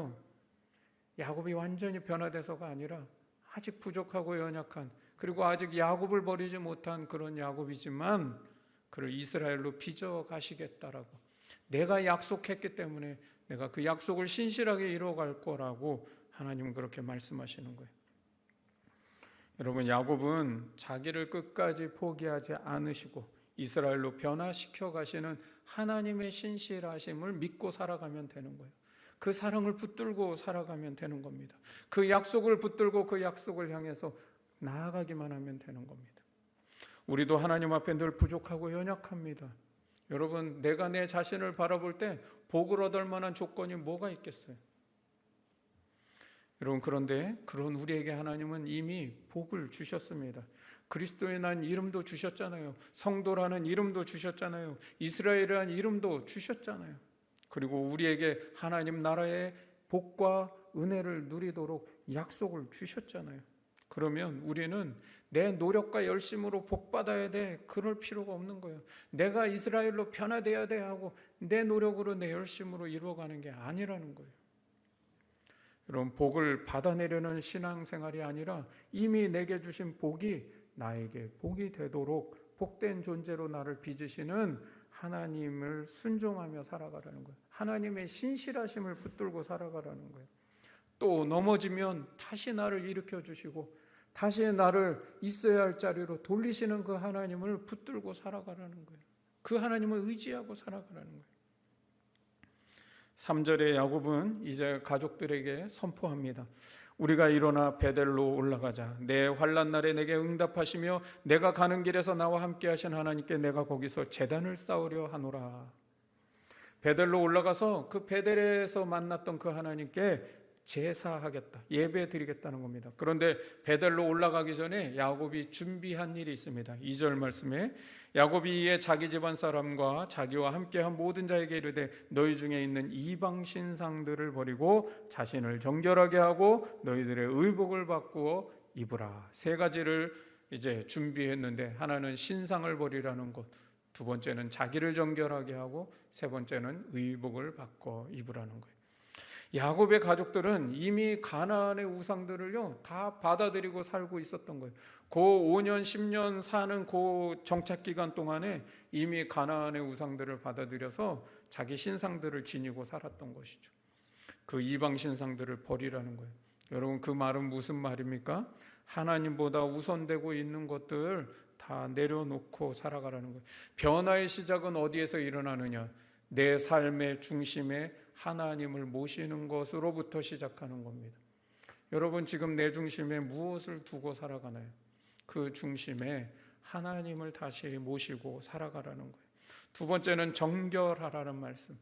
Speaker 1: 완전히 변화돼서가 아니라 아직 부족하고 연약한, 그리고 아직 야곱을 버리지 못한 그런 야곱이지만 그를 이스라엘로 빚어 가시겠다라고, 내가 약속했기 때문에 내가 그 약속을 신실하게 이루어갈 거라고 하나님은 그렇게 말씀하시는 거예요. 여러분, 야곱은 자기를 끝까지 포기하지 않으시고 이스라엘로 변화시켜 가시는 하나님의 신실하심을 믿고 살아가면 되는 거예요. 그 사랑을 붙들고 살아가면 되는 겁니다. 그 약속을 붙들고 그 약속을 향해서 나아가기만 하면 되는 겁니다. 우리도 하나님 앞에 늘 부족하고 연약합니다. 여러분, 내가 내 자신을 바라볼 때 복을 얻을 만한 조건이 뭐가 있겠어요? 여러분, 그런데 그런 우리에게 하나님은 이미 복을 주셨습니다. 그리스도인이라는 이름도 주셨잖아요. 성도라는 이름도 주셨잖아요. 이스라엘이라는 이름도 주셨잖아요. 그리고 우리에게 하나님 나라의 복과 은혜를 누리도록 약속을 주셨잖아요. 그러면 우리는 내 노력과 열심으로 복받아야 돼, 그럴 필요가 없는 거예요. 내가 이스라엘로 변화돼야 돼 하고 내 노력으로 내 열심으로 이루어가는 게 아니라는 거예요. 여러분, 복을 받아내려는 신앙생활이 아니라 이미 내게 주신 복이 나에게 복이 되도록 복된 존재로 나를 빚으시는 하나님을 순종하며 살아가라는 거예요. 하나님의 신실하심을 붙들고 살아가라는 거예요. 또 넘어지면 다시 나를 일으켜 주시고 다시 나를 있어야 할 자리로 돌리시는 그 하나님을 붙들고 살아가라는 거예요. 그 하나님을 의지하고 살아가라는 거예요. 3절에 야곱은 이제 가족들에게 선포합니다. 우리가 일어나 베델로 올라가자. 내 환난 날에 내게 응답하시며 내가 가는 길에서 나와 함께 하신 하나님께 내가 거기서 제단을 쌓으려 하노라. 베델로 올라가서 그 베델에서 만났던 그 하나님께 제사하겠다, 예배 드리겠다는 겁니다. 그런데 베델로 올라가기 전에 야곱이 준비한 일이 있습니다. 2절 말씀에 야곱이 이에 자기 집안 사람과 자기와 함께한 모든 자에게 이르되 너희 중에 있는 이방 신상들을 버리고 자신을 정결하게 하고 너희들의 의복을 바꾸어 입으라. 세 가지를 이제 준비했는데, 하나는 신상을 버리라는 것, 두 번째는 자기를 정결하게 하고, 세 번째는 의복을 바꿔 입으라는 거예요. 야곱의 가족들은 이미 가나안의 우상들을요 다 받아들이고 살고 있었던 거예요. 그 5년 10년 사는 그 정착 기간 동안에 이미 가나안의 우상들을 받아들여서 자기 신상들을 지니고 살았던 것이죠. 그 이방 신상들을 버리라는 거예요. 여러분, 그 말은 무슨 말입니까? 하나님보다 우선되고 있는 것들 다 내려놓고 살아가라는 거예요. 변화의 시작은 어디에서 일어나느냐? 내 삶의 중심에 하나님을 모시는 것으로부터 시작하는 겁니다. 여러분, 지금 내 중심에 무엇을 두고 살아가나요? 그 중심에 하나님을 다시 모시고 살아가라는 거예요. 두 번째는 정결하라는 말씀.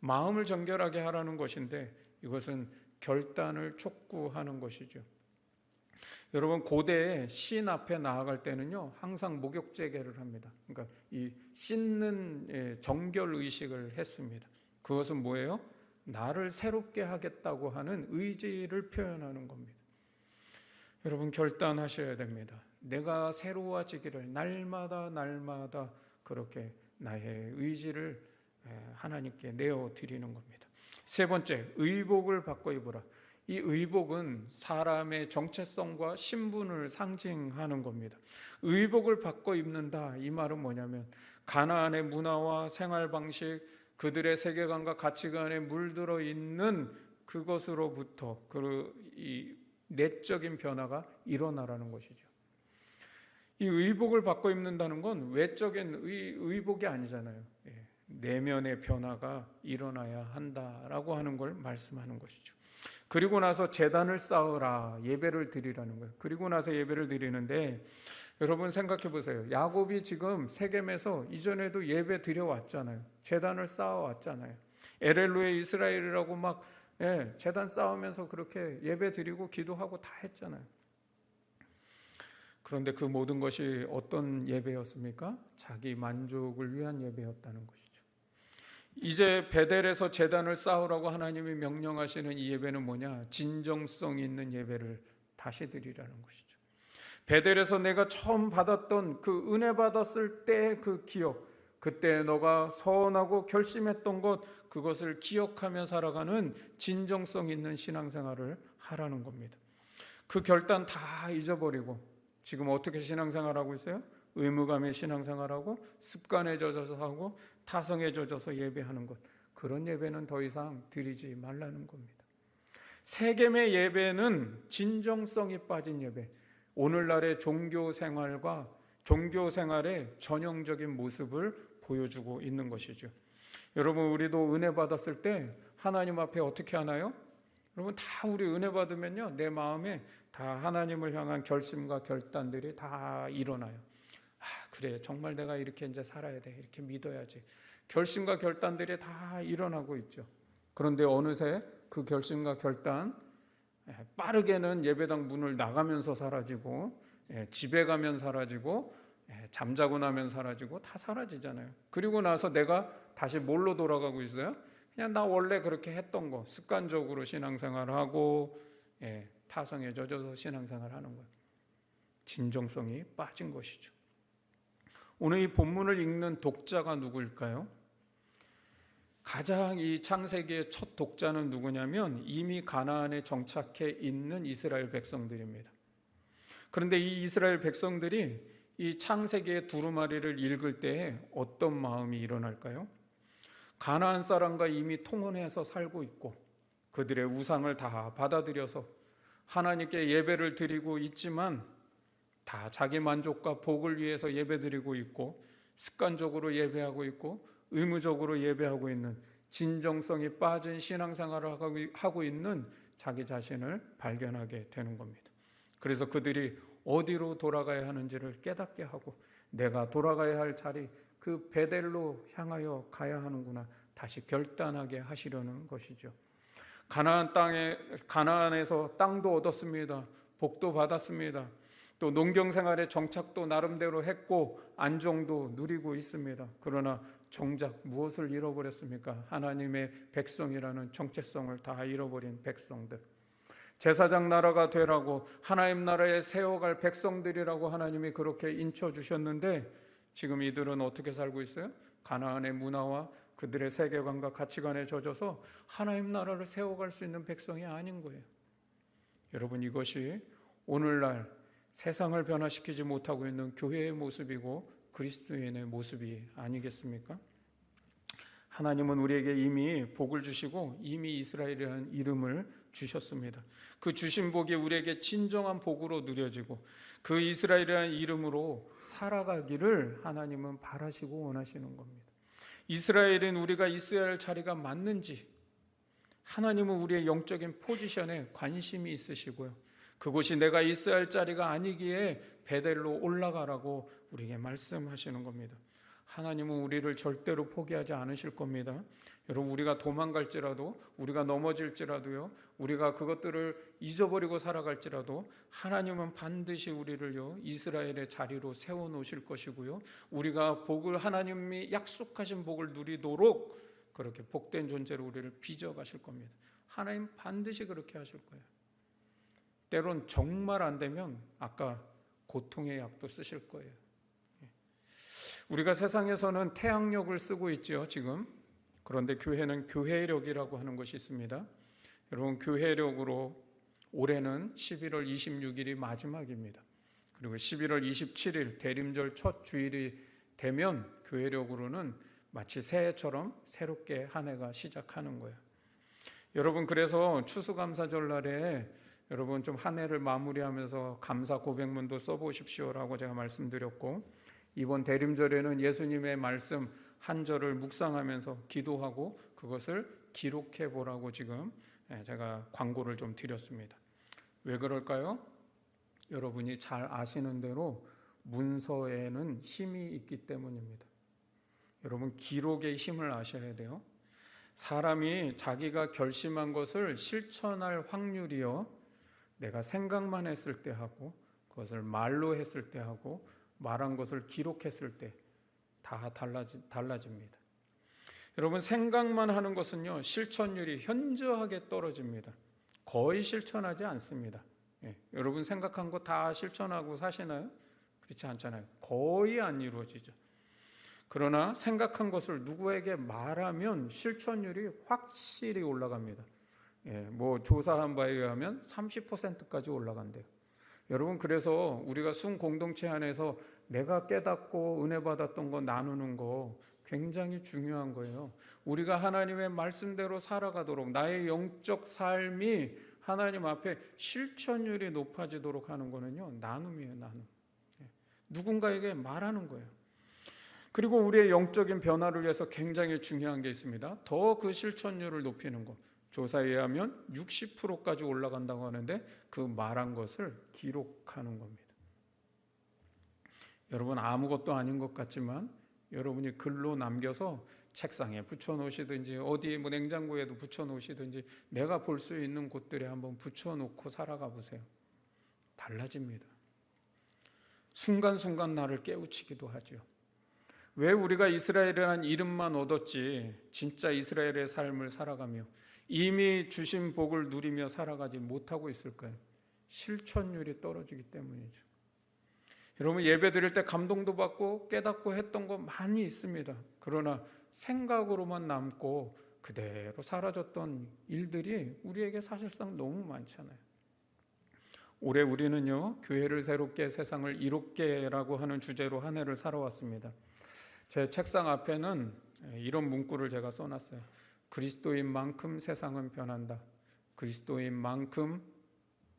Speaker 1: 마음을 정결하게 하라는 것인데 이것은 결단을 촉구하는 것이죠. 여러분, 고대에 신 앞에 나아갈 때는요 항상 목욕제계를 합니다. 그러니까 이 씻는 정결 의식을 했습니다. 그것은 뭐예요? 나를 새롭게 하겠다고 하는 의지를 표현하는 겁니다. 여러분, 결단하셔야 됩니다. 내가 새로워지기를 날마다 그렇게 나의 의지를 하나님께 내어드리는 겁니다. 세 번째, 의복을 바꿔 입으라. 이 의복은 사람의 정체성과 신분을 상징하는 겁니다. 의복을 바꿔 입는다, 이 말은 뭐냐면 가나안의 문화와 생활 방식, 그들의 세계관과 가치관에 물들어 있는 그것으로부터 이 내적인 변화가 일어나라는 것이죠. 이 의복을 바꿔 입는다는 건 외적인 의복이 아니잖아요. 내면의 변화가 일어나야 한다라고 하는 걸 말씀하는 것이죠. 그리고 나서 제단을 쌓으라, 예배를 드리라는 거예요. 그리고 나서 예배를 드리는데 여러분 생각해 보세요. 야곱이 지금 세겜에서 이전에도 예배 드려왔잖아요. 제단을 쌓아왔잖아요. 엘엘로의 이스라엘이라고 막 제단 쌓으면서 그렇게 예배 드리고 기도하고 다 했잖아요. 그런데 그 모든 것이 어떤 예배였습니까? 자기 만족을 위한 예배였다는 것이죠. 이제 베델에서 제단을 쌓으라고 하나님이 명령하시는 이 예배는 뭐냐? 진정성 있는 예배를 다시 드리라는 것이죠. 베델에서 내가 처음 받았던 그 은혜 받았을 때 그 기억, 그때 너가 서원하고 결심했던 것, 그것을 기억하며 살아가는 진정성 있는 신앙생활을 하라는 겁니다. 그 결단 다 잊어버리고 지금 어떻게 신앙생활하고 있어요? 의무감에 신앙생활하고 습관에 젖어서 하고 타성에 젖어서 예배하는 것, 그런 예배는 더 이상 드리지 말라는 겁니다. 세겜의 예배는 진정성이 빠진 예배, 오늘날의 종교생활과 종교생활의 전형적인 모습을 보여주고 있는 것이죠. 여러분, 우리도 은혜 받았을 때 하나님 앞에 어떻게 하나요? 여러분, 다 우리 은혜 받으면요, 내 마음에 다 하나님을 향한 결심과 결단들이 다 일어나요. 그래, 정말 내가 이렇게 이제 살아야 돼, 이렇게 믿어야지. 결심과 결단들이 다 일어나고 있죠. 그런데 어느새 그 결심과 결단, 빠르게는 예배당 문을 나가면서 사라지고, 집에 가면 사라지고, 잠자고 나면 사라지고, 다 사라지잖아요. 그리고 나서 내가 다시 뭘로 돌아가고 있어요? 그냥 나 원래 그렇게 했던 거, 습관적으로 신앙생활하고 타성에 젖어서 신앙생활하는 거예요. 진정성이 빠진 것이죠. 오늘 이 본문을 읽는 독자가 누구일까요? 가장 이 창세기의 첫 독자는 누구냐면 이미 가나안에 정착해 있는 이스라엘 백성들입니다. 그런데 이 이스라엘 백성들이 이 창세기의 두루마리를 읽을 때에 어떤 마음이 일어날까요? 가나안 사람과 이미 통혼해서 살고 있고 그들의 우상을 다 받아들여서 하나님께 예배를 드리고 있지만 다 자기 만족과 복을 위해서 예배드리고 있고 습관적으로 예배하고 있고 의무적으로 예배하고 있는 진정성이 빠진 신앙생활을 하고 있는 자기 자신을 발견하게 되는 겁니다. 그래서 그들이 어디로 돌아가야 하는지를 깨닫게 하고 내가 돌아가야 할 자리, 그 베델로 향하여 가야 하는구나, 다시 결단하게 하시려는 것이죠. 가나안에서 땅도 얻었습니다. 복도 받았습니다. 또 농경생활의 정착도 나름대로 했고 안정도 누리고 있습니다. 그러나 정작 무엇을 잃어버렸습니까? 하나님의 백성이라는 정체성을 다 잃어버린 백성들. 제사장 나라가 되라고 하나님 나라에 세워갈 백성들이라고 하나님이 그렇게 인쳐주셨는데 지금 이들은 어떻게 살고 있어요? 가나안의 문화와 그들의 세계관과 가치관에 젖어서 하나님 나라를 세워갈 수 있는 백성이 아닌 거예요. 여러분, 이것이 오늘날 세상을 변화시키지 못하고 있는 교회의 모습이고 그리스도인의 모습이 아니겠습니까? 하나님은 우리에게 이미 복을 주시고 이미 이스라엘이라는 이름을 주셨습니다. 그 주신 복이 우리에게 진정한 복으로 누려지고 그 이스라엘이라는 이름으로 살아가기를 하나님은 바라시고 원하시는 겁니다. 이스라엘은 우리가 있어야 할 자리가 맞는지 하나님은 우리의 영적인 포지션에 관심이 있으시고요. 그곳이 내가 있어야 할 자리가 아니기에 베델로 올라가라고 우리에게 말씀하시는 겁니다. 하나님은 우리를 절대로 포기하지 않으실 겁니다. 여러분, 우리가 도망갈지라도, 우리가 넘어질지라도요, 우리가 그것들을 잊어버리고 살아갈지라도 하나님은 반드시 우리를요 이스라엘의 자리로 세워놓으실 것이고요, 우리가 복을, 하나님이 약속하신 복을 누리도록 그렇게 복된 존재로 우리를 빚어가실 겁니다. 하나님 반드시 그렇게 하실 거예요. 때론 정말 안 되면 아까 고통의 약도 쓰실 거예요. 우리가 세상에서는 태양력을 쓰고 있죠, 지금. 그런데 교회는 교회력이라고 하는 것이 있습니다. 여러분, 교회력으로 올해는 11월 26일이 마지막입니다. 그리고 11월 27일 대림절 첫 주일이 되면 교회력으로는 마치 새해처럼 새롭게 한 해가 시작하는 거예요. 여러분, 그래서 추수감사절 날에 여러분 좀 한 해를 마무리하면서 감사 고백문도 써보십시오라고 제가 말씀드렸고, 이번 대림절에는 예수님의 말씀 한 절을 묵상하면서 기도하고 그것을 기록해 보라고 지금 제가 광고를 좀 드렸습니다. 왜 그럴까요? 여러분이 잘 아시는 대로 문서에는 힘이 있기 때문입니다. 여러분, 기록의 힘을 아셔야 돼요. 사람이 자기가 결심한 것을 실천할 확률이요, 내가 생각만 했을 때 하고 그것을 말로 했을 때 하고 말한 것을 기록했을 때 다 달라집니다. 여러분, 생각만 하는 것은요, 실천율이 현저하게 떨어집니다. 거의 실천하지 않습니다. 여러분 생각한 거 다 실천하고 사시나요? 그렇지 않잖아요. 거의 안 이루어지죠. 그러나 생각한 것을 누구에게 말하면 실천율이 확실히 올라갑니다. 뭐 조사한 바에 의하면 30%까지 올라간대요. 여러분, 그래서 우리가 순 공동체 안에서 내가 깨닫고 은혜 받았던 거 나누는 거 굉장히 중요한 거예요. 우리가 하나님의 말씀대로 살아가도록 나의 영적 삶이 하나님 앞에 실천율이 높아지도록 하는 거는요, 나눔이에요. 나눔. 누군가에게 말하는 거예요. 그리고 우리의 영적인 변화를 위해서 굉장히 중요한 게 있습니다. 더 그 실천율을 높이는 것. 조사에 의하면 60%까지 올라간다고 하는데 그 말한 것을 기록하는 겁니다. 여러분, 아무것도 아닌 것 같지만 여러분이 글로 남겨서 책상에 붙여놓으시든지 어디 뭐 냉장고에도 붙여놓으시든지 내가 볼 수 있는 곳들에 한번 붙여놓고 살아가 보세요. 달라집니다. 순간순간 나를 깨우치기도 하죠. 왜 우리가 이스라엘이라는 이름만 얻었지 진짜 이스라엘의 삶을 살아가며 이미 주신 복을 누리며 살아가지 못하고 있을까요? 실천율이 떨어지기 때문이죠. 여러분, 예배 드릴 때 감동도 받고 깨닫고 했던 거 많이 있습니다. 그러나 생각으로만 남고 그대로 사라졌던 일들이 우리에게 사실상 너무 많잖아요. 올해 우리는요, 교회를 새롭게 세상을 이롭게라고 하는 주제로 한 해를 살아왔습니다. 제 책상 앞에는 이런 문구를 제가 써놨어요. 그리스도인 만큼 세상은 변한다. 그리스도인 만큼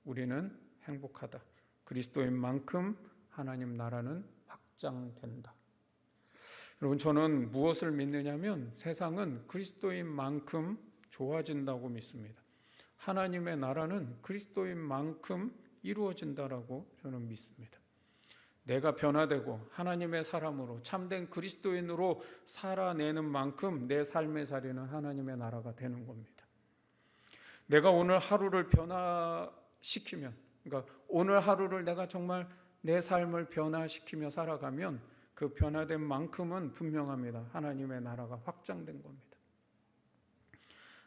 Speaker 1: 우리는 행복하다. 그리스도인 만큼 하나님 나라는 확장된다. 여러분, 저는 무엇을 믿느냐면 세상은 그리스도인 만큼 좋아진다고 믿습니다. 하나님의 나라는 그리스도인 만큼 이루어진다라고 저는 믿습니다. 내가 변화되고 하나님의 사람으로 참된 그리스도인으로 살아내는 만큼 내 삶의 자리는 하나님의 나라가 되는 겁니다. 내가 오늘 하루를 변화시키면, 그러니까 오늘 하루를 내가 정말 내 삶을 변화시키며 살아가면 그 변화된 만큼은 분명합니다. 하나님의 나라가 확장된 겁니다.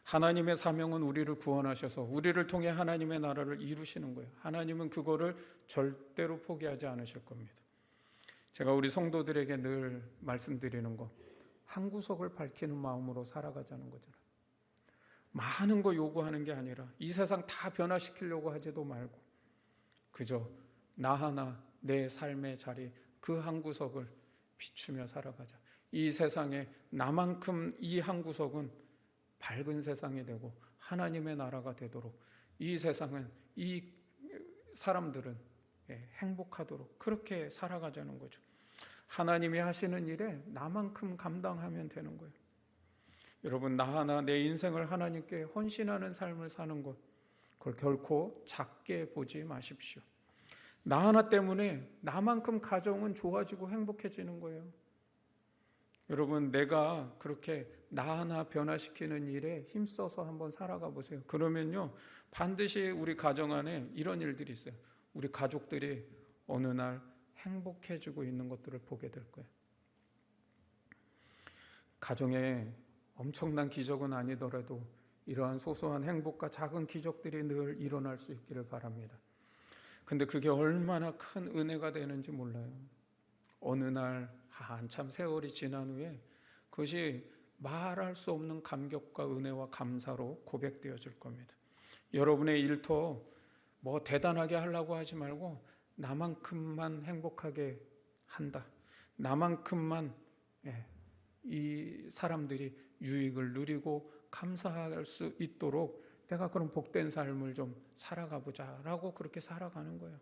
Speaker 1: 하나님의 사명은 우리를 구원하셔서 우리를 통해 하나님의 나라를 이루시는 거예요. 하나님은 그거를 절대로 포기하지 않으실 겁니다. 제가 우리 성도들에게 늘 말씀드리는 거, 한 구석을 밝히는 마음으로 살아가자는 거잖아요. 많은 거 요구하는 게 아니라 이 세상 다 변화시키려고 하지도 말고 그저 나 하나 내 삶의 자리 그 한 구석을 비추며 살아가자. 이 세상에 나만큼 이 한 구석은 밝은 세상이 되고 하나님의 나라가 되도록, 이 세상은, 이 사람들은 행복하도록 그렇게 살아가자는 거죠. 하나님이 하시는 일에 나만큼 감당하면 되는 거예요. 여러분, 나 하나 내 인생을 하나님께 헌신하는 삶을 사는 것, 그걸 결코 작게 보지 마십시오. 나 하나 때문에 나만큼 가정은 좋아지고 행복해지는 거예요. 여러분, 내가 그렇게 나 하나 변화시키는 일에 힘써서 한번 살아가 보세요. 그러면요, 반드시 우리 가정 안에 이런 일들이 있어요. 우리 가족들이 어느 날 행복해지고 있는 것들을 보게 될 거예요. 가정에 엄청난 기적은 아니더라도 이러한 소소한 행복과 작은 기적들이 늘 일어날 수 있기를 바랍니다. 근데 그게 얼마나 큰 은혜가 되는지 몰라요. 어느 날 한참 세월이 지난 후에 그것이 말할 수 없는 감격과 은혜와 감사로 고백되어질 겁니다. 여러분의 일터 뭐 대단하게 하려고 하지 말고 나만큼만 행복하게 한다. 나만큼만 이 사람들이 유익을 누리고 감사할 수 있도록 내가 그런 복된 삶을 좀 살아가 보자라고 그렇게 살아가는 거예요.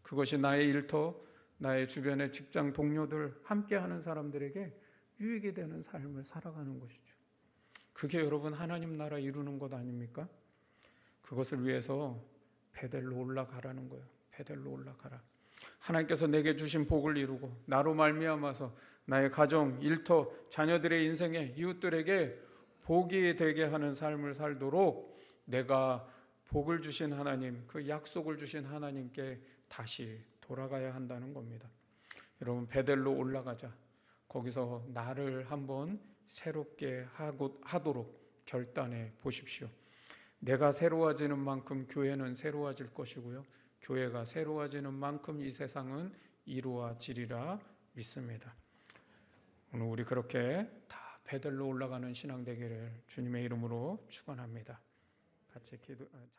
Speaker 1: 그것이 나의 일터, 나의 주변의 직장 동료들, 함께하는 사람들에게 유익이 되는 삶을 살아가는 것이죠. 그게 여러분 하나님 나라 이루는 것 아닙니까? 그것을 위해서 베델로 올라가라는 거예요. 베델로 올라가라. 하나님께서 내게 주신 복을 이루고 나로 말미암아서 나의 가정, 일터, 자녀들의 인생에 이웃들에게 복이 되게 하는 삶을 살도록 내가 복을 주신 하나님, 그 약속을 주신 하나님께 다시 돌아가야 한다는 겁니다. 여러분 베델로 올라가자. 거기서 나를 한번 새롭게 하도록 결단해 보십시오. 내가 새로워지는 만큼 교회는 새로워질 것이고요. 교회가 새로워지는 만큼 이 세상은 이루어지리라 믿습니다. 오늘 우리 그렇게 다 베델로 올라가는 신앙 되기를 주님의 이름으로 축원합니다. 같이 찬양.